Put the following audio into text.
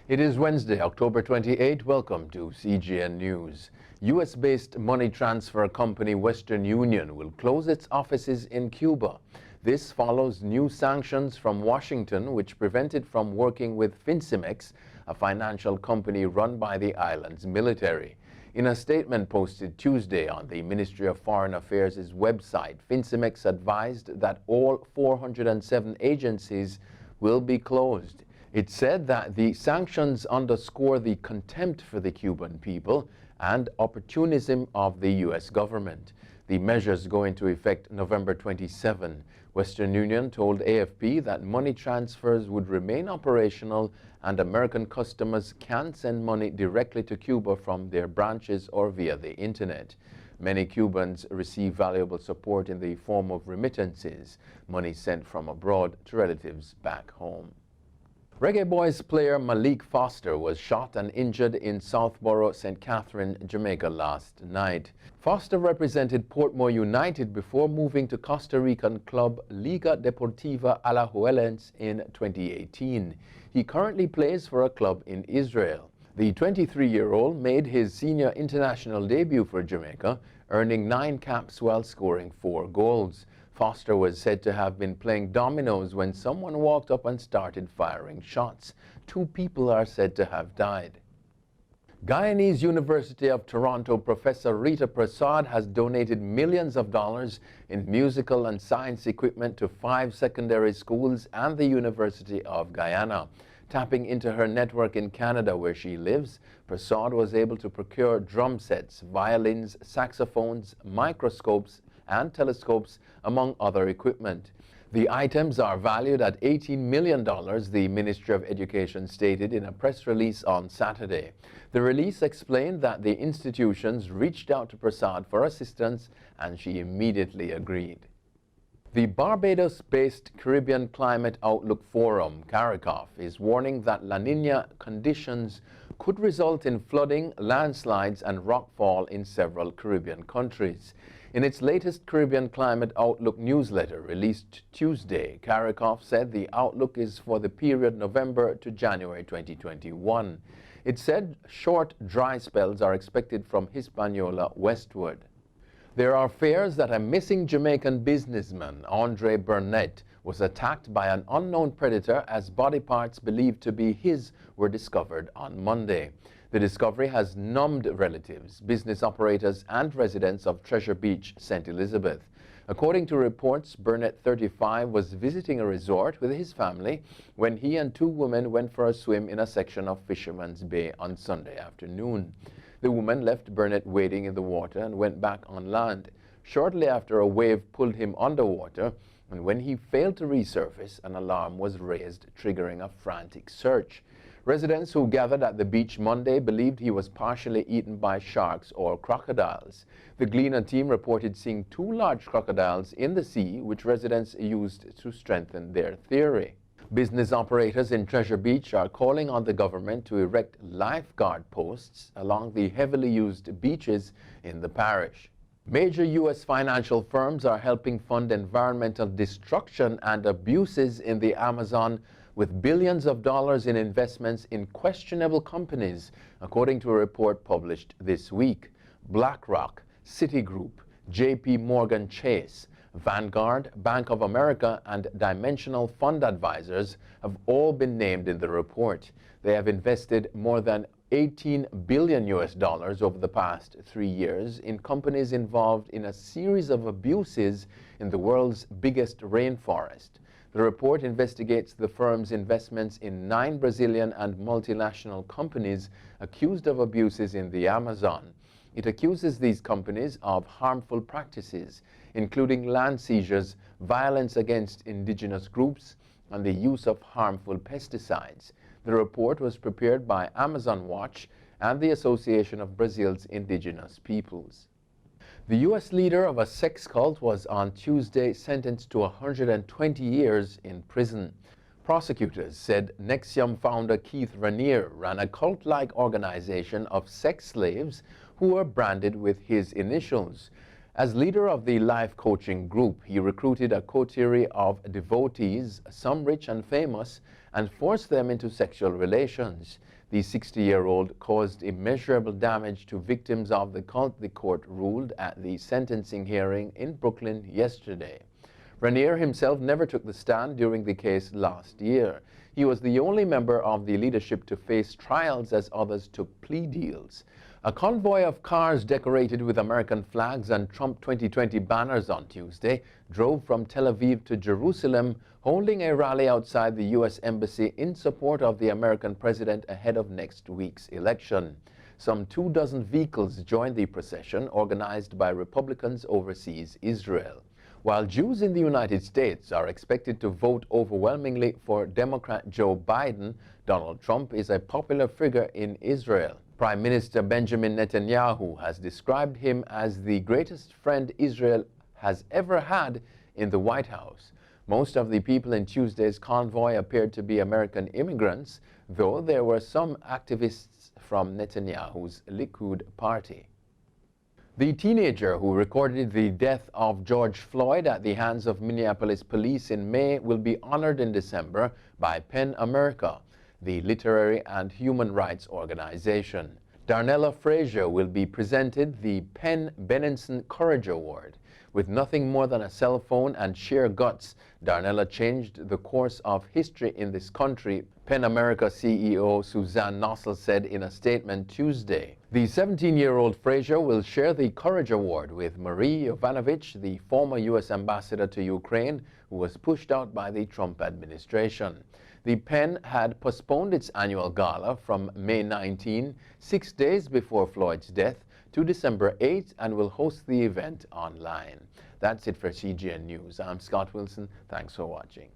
It is Wednesday, October 28. Welcome to CGN News. U.S.-based money transfer company Western Union will close its offices in Cuba. This follows new sanctions from Washington, which prevent it from working with Fincimex, a financial company run by the island's military. In a statement posted Tuesday on the Ministry of Foreign Affairs' website, Fincimex advised that all 407 agencies will be closed. It said that the sanctions underscore the contempt for the Cuban people and opportunism of the U.S. government. The measures go into effect November 27. Western Union told AFP that money transfers would remain operational and American customers can send money directly to Cuba from their branches or via the internet. Many Cubans receive valuable support in the form of remittances, money sent from abroad to relatives back home. Reggae Boyz player Malik Foster was shot and injured in Southborough, St. Catherine, Jamaica last night. Foster represented Portmore United before moving to Costa Rican club Liga Deportiva Alajuelense in 2018. He currently plays for a club in Israel. The 23-year-old made his senior international debut for Jamaica, earning 9 caps while scoring 4 goals. Foster was said to have been playing dominoes when someone walked up and started firing shots. 2 people are said to have died. Guyanese University of Toronto professor Rita Prasad has donated millions of dollars in musical and science equipment to 5 secondary schools and the University of Guyana. Tapping into her network in Canada where she lives, Prasad was able to procure drum sets, violins, saxophones, microscopes, and telescopes, among other equipment. The items are valued at $18 million, the Ministry of Education stated in a press release on Saturday. The release explained that the institutions reached out to Prasad for assistance, and she immediately agreed. The Barbados-based Caribbean Climate Outlook Forum, CARICOF, is warning that La Niña conditions could result in flooding, landslides, and rockfall in several Caribbean countries. In its latest Caribbean Climate Outlook newsletter released Tuesday, CARICOF said the outlook is for the period November to January 2021. It said short, dry spells are expected from Hispaniola westward. There are fears that a missing Jamaican businessman, Andre Burnett, was attacked by an unknown predator as body parts believed to be his were discovered on Monday. The discovery has numbed relatives, business operators, and residents of Treasure Beach, St. Elizabeth. According to reports, Burnett, 35, was visiting a resort with his family when he and 2 women went for a swim in a section of Fisherman's Bay on Sunday afternoon. The woman left Burnett wading in the water and went back on land. Shortly after, a wave pulled him underwater, and when he failed to resurface, an alarm was raised, triggering a frantic search. Residents who gathered at the beach Monday believed he was partially eaten by sharks or crocodiles. The Gleaner team reported seeing 2 large crocodiles in the sea, which residents used to strengthen their theory. Business operators in Treasure Beach are calling on the government to erect lifeguard posts along the heavily used beaches in the parish. Major U.S. financial firms are helping fund environmental destruction and abuses in the Amazon with billions of dollars in investments in questionable companies, according to a report published this week. BlackRock, Citigroup, JP Morgan Chase, Vanguard, Bank of America, and Dimensional Fund Advisors have all been named in the report. They have invested more than $18 billion over the past 3 years in companies involved in a series of abuses in the world's biggest rainforest. The report investigates the firm's investments in 9 Brazilian and multinational companies accused of abuses in the Amazon. It accuses these companies of harmful practices, including land seizures, violence against indigenous groups, and the use of harmful pesticides. The report was prepared by Amazon Watch and the Association of Brazil's Indigenous Peoples. The U.S. leader of a sex cult was on Tuesday sentenced to 120 years in prison. Prosecutors said Nexium founder Keith Raniere ran a cult-like organization of sex slaves who were branded with his initials. As leader of the life coaching group, he recruited a coterie of devotees, some rich and famous, and forced them into sexual relations. The 60-year-old caused immeasurable damage to victims of the cult, the court ruled at the sentencing hearing in Brooklyn yesterday. Raniere himself never took the stand during the case last year. He was the only member of the leadership to face trials as others took plea deals. A convoy of cars decorated with American flags and Trump 2020 banners on Tuesday drove from Tel Aviv to Jerusalem, holding a rally outside the U.S. Embassy in support of the American president ahead of next week's election. Some 24 vehicles joined the procession, organized by Republicans overseas Israel. While Jews in the United States are expected to vote overwhelmingly for Democrat Joe Biden, Donald Trump is a popular figure in Israel. Prime Minister Benjamin Netanyahu has described him as the greatest friend Israel has ever had in the White House. Most of the people in Tuesday's convoy appeared to be American immigrants, though there were some activists from Netanyahu's Likud party. The teenager who recorded the death of George Floyd at the hands of Minneapolis police in May will be honored in December by PEN America, the literary and human rights organization. Darnella Frazier will be presented the PEN Benenson Courage Award. With nothing more than a cell phone and sheer guts, Darnella changed the course of history in this country, PEN America CEO Suzanne Nossel said in a statement Tuesday. The 17-year-old Frazier will share the Courage Award with Marie Yovanovitch, the former U.S. ambassador to Ukraine, who was pushed out by the Trump administration. The PEN had postponed its annual gala from May 19, 6 days before Floyd's death, to December 8 and will host the event online. That's it for CGN News. I'm Scott Wilson. Thanks for watching.